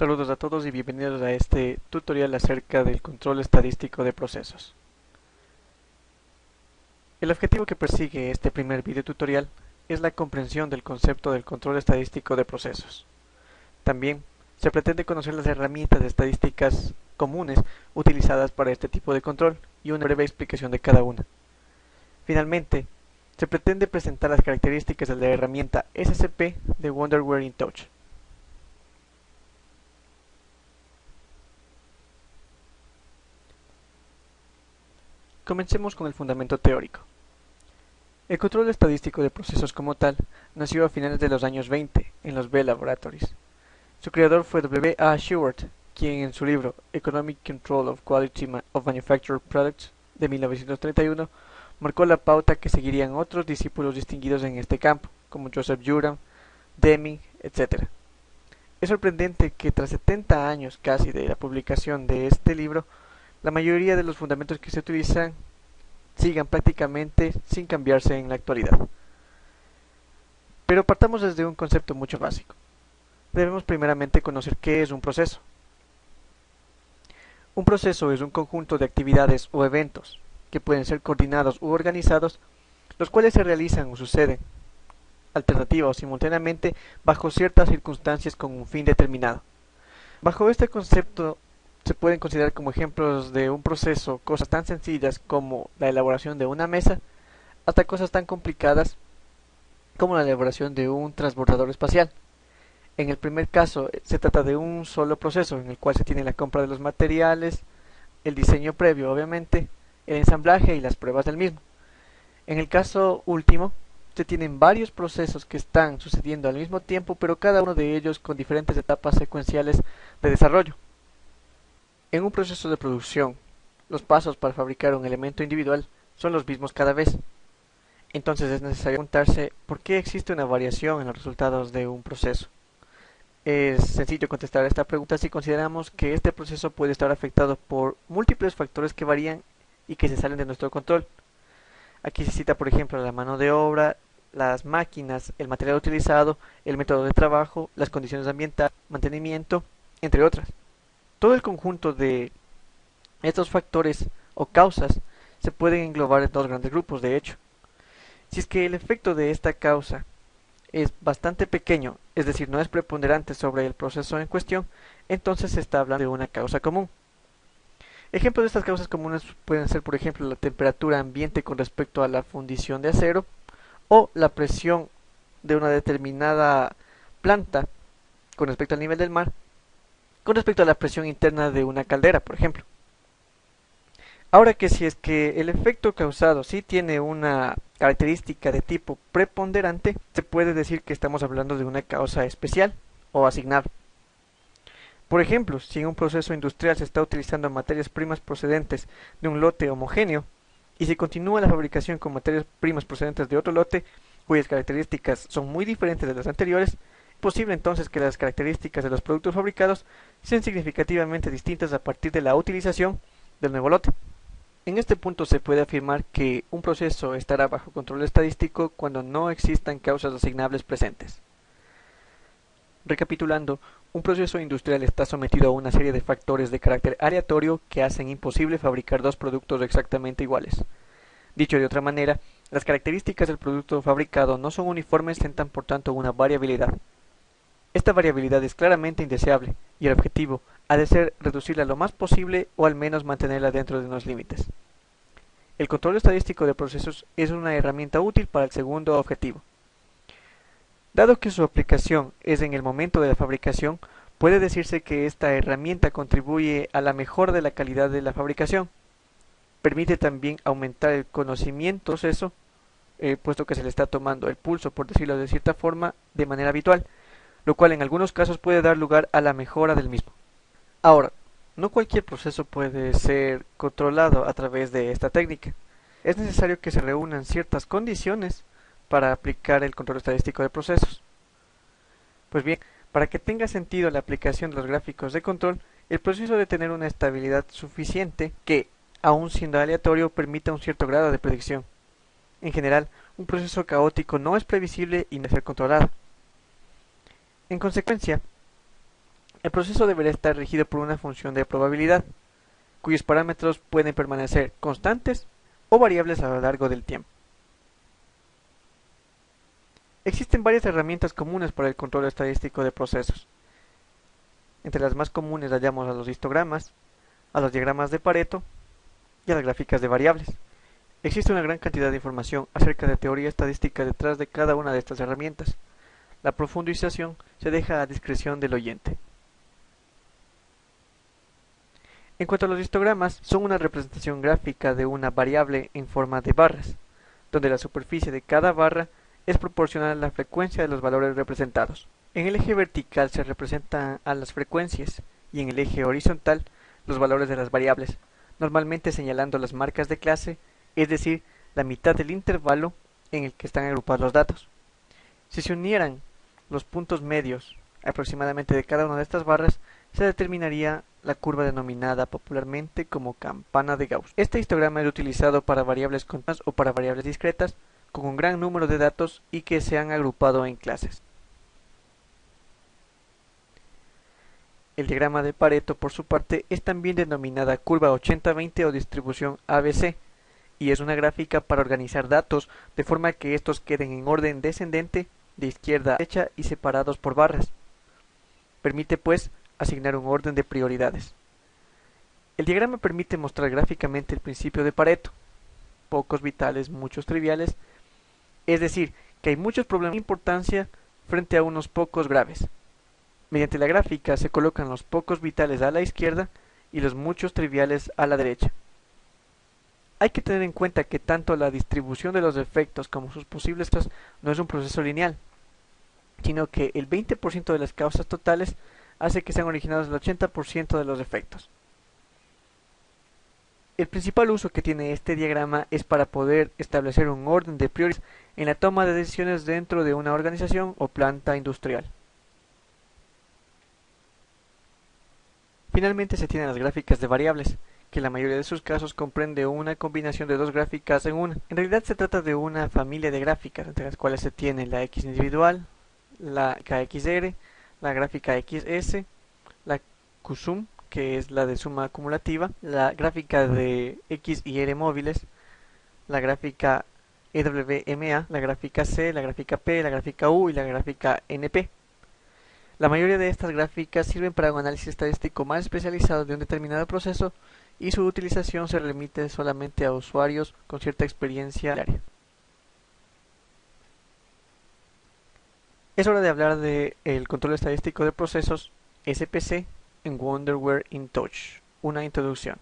Saludos a todos y bienvenidos a este tutorial acerca del control estadístico de procesos. El objetivo que persigue este primer video tutorial es la comprensión del concepto del control estadístico de procesos. También se pretende conocer las herramientas de estadísticas comunes utilizadas para este tipo de control y una breve explicación de cada una. Finalmente, se pretende presentar las características de la herramienta SCP de Wonderware InTouch. Comencemos con el fundamento teórico. El control estadístico de procesos como tal nació a finales de los años 20 en los Bell Laboratories. Su creador fue W. A. Shewhart, quien en su libro Economic Control of Quality of Manufactured Products de 1931 marcó la pauta que seguirían otros discípulos distinguidos en este campo, como Joseph Juran, Deming, etc. Es sorprendente que tras 70 años casi de la publicación de este libro, la mayoría de los fundamentos que se utilizan sigan prácticamente sin cambiarse en la actualidad. Pero partamos desde un concepto mucho básico. Debemos primeramente conocer qué es un proceso. Un proceso es un conjunto de actividades o eventos que pueden ser coordinados u organizados, los cuales se realizan o suceden, alternativa o simultáneamente, bajo ciertas circunstancias con un fin determinado. Bajo este concepto se pueden considerar como ejemplos de un proceso cosas tan sencillas como la elaboración de una mesa, hasta cosas tan complicadas como la elaboración de un transbordador espacial. En el primer caso se trata de un solo proceso en el cual se tiene la compra de los materiales, el diseño previo obviamente, el ensamblaje y las pruebas del mismo. En el caso último se tienen varios procesos que están sucediendo al mismo tiempo, pero cada uno de ellos con diferentes etapas secuenciales de desarrollo. En un proceso de producción, los pasos para fabricar un elemento individual son los mismos cada vez. Entonces es necesario preguntarse por qué existe una variación en los resultados de un proceso. Es sencillo contestar a esta pregunta si consideramos que este proceso puede estar afectado por múltiples factores que varían y que se salen de nuestro control. Aquí se cita, por ejemplo, la mano de obra, las máquinas, el material utilizado, el método de trabajo, las condiciones ambientales, mantenimiento, entre otras. Todo el conjunto de estos factores o causas se pueden englobar en dos grandes grupos, de hecho. Si es que el efecto de esta causa es bastante pequeño, es decir, no es preponderante sobre el proceso en cuestión, entonces se está hablando de una causa común. Ejemplos de estas causas comunes pueden ser, por ejemplo, la temperatura ambiente con respecto a la fundición de acero o la presión de una determinada planta con respecto al nivel del mar, con respecto a la presión interna de una caldera, por ejemplo. Ahora que si es que el efecto causado sí tiene una característica de tipo preponderante, se puede decir que estamos hablando de una causa especial o asignada. Por ejemplo, si en un proceso industrial se está utilizando materias primas procedentes de un lote homogéneo y se continúa la fabricación con materias primas procedentes de otro lote cuyas características son muy diferentes de las anteriores, es posible entonces que las características de los productos fabricados sean significativamente distintas a partir de la utilización del nuevo lote. En este punto se puede afirmar que un proceso estará bajo control estadístico cuando no existan causas asignables presentes. Recapitulando, un proceso industrial está sometido a una serie de factores de carácter aleatorio que hacen imposible fabricar dos productos exactamente iguales. Dicho de otra manera, las características del producto fabricado no son uniformes y presentan por tanto una variabilidad. Esta variabilidad es claramente indeseable y el objetivo ha de ser reducirla lo más posible o al menos mantenerla dentro de unos límites. El control estadístico de procesos es una herramienta útil para el segundo objetivo. Dado que su aplicación es en el momento de la fabricación, puede decirse que esta herramienta contribuye a la mejora de la calidad de la fabricación. Permite también aumentar el conocimiento del proceso, puesto que se le está tomando el pulso, por decirlo de cierta forma, de manera habitual, lo cual en algunos casos puede dar lugar a la mejora del mismo. Ahora, no cualquier proceso puede ser controlado a través de esta técnica. Es necesario que se reúnan ciertas condiciones para aplicar el control estadístico de procesos. Pues bien, para que tenga sentido la aplicación de los gráficos de control, el proceso debe tener una estabilidad suficiente que, aun siendo aleatorio, permita un cierto grado de predicción. En general, un proceso caótico no es previsible y no debe ser controlado. En consecuencia, El proceso deberá estar regido por una función de probabilidad, cuyos parámetros pueden permanecer constantes o variables a lo largo del tiempo. Existen varias herramientas comunes para el control estadístico de procesos. Entre las más comunes hallamos a los histogramas, a los diagramas de Pareto y a las gráficas de variables. Existe una gran cantidad de información acerca de teoría estadística detrás de cada una de estas herramientas. La profundización se deja a discreción del oyente. En cuanto a los histogramas, son una representación gráfica de una variable en forma de barras, donde la superficie de cada barra es proporcional a la frecuencia de los valores representados. En el eje vertical se representan a las frecuencias y en el eje horizontal los valores de las variables, normalmente señalando las marcas de clase, es decir, la mitad del intervalo en el que están agrupados los datos. Si se unieran los puntos medios aproximadamente de cada una de estas barras, se determinaría la curva denominada popularmente como campana de Gauss. Este histograma es utilizado para variables continuas o para variables discretas con un gran número de datos y que se han agrupado en clases. El diagrama de Pareto, por su parte, es también denominada curva 80-20 o distribución ABC, y es una gráfica para organizar datos de forma que estos queden en orden descendente de izquierda a derecha y separados por barras. Permite, pues, asignar un orden de prioridades. El diagrama permite mostrar gráficamente el principio de Pareto: pocos vitales, muchos triviales, es decir, que hay muchos problemas de importancia frente a unos pocos graves. Mediante la gráfica se colocan los pocos vitales a la izquierda y los muchos triviales a la derecha. Hay que tener en cuenta que tanto la distribución de los efectos como sus posibles causas no es un proceso lineal, sino que el 20% de las causas totales hace que sean originados el 80% de los efectos. El principal uso que tiene este diagrama es para poder establecer un orden de prioridades en la toma de decisiones dentro de una organización o planta industrial. Finalmente se tienen las gráficas de variables, que en la mayoría de sus casos comprende una combinación de dos gráficas en una. En realidad se trata de una familia de gráficas, entre las cuales se tiene la X individual, la KXR, la gráfica XS, la QSUM, que es la de suma acumulativa, la gráfica de X y R móviles, la gráfica EWMA, la gráfica C, la gráfica P, la gráfica U y la gráfica NP. La mayoría de estas gráficas sirven para un análisis estadístico más especializado de un determinado proceso y su utilización se remite solamente a usuarios con cierta experiencia diaria. Es hora de hablar del control estadístico de procesos SPC en Wonderware InTouch. Una introducción.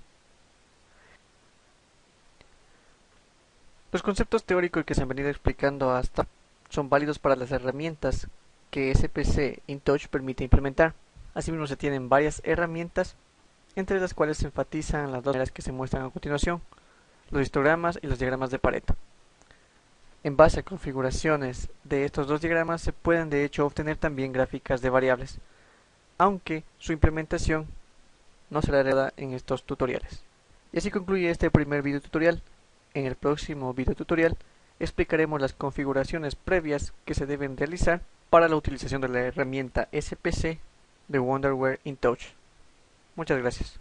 Los conceptos teóricos que se han venido explicando hasta son válidos para las herramientas que SPC InTouch permite implementar. Asimismo se tienen varias herramientas, entre las cuales se enfatizan las dos maneras que se muestran a continuación: los histogramas y los diagramas de Pareto. En base a configuraciones de estos dos diagramas se pueden de hecho obtener también gráficas de variables, aunque su implementación no será realizada en estos tutoriales. Y así concluye este primer video tutorial. En el próximo video tutorial explicaremos las configuraciones previas que se deben realizar para la utilización de la herramienta SPC de Wonderware InTouch. Muchas gracias.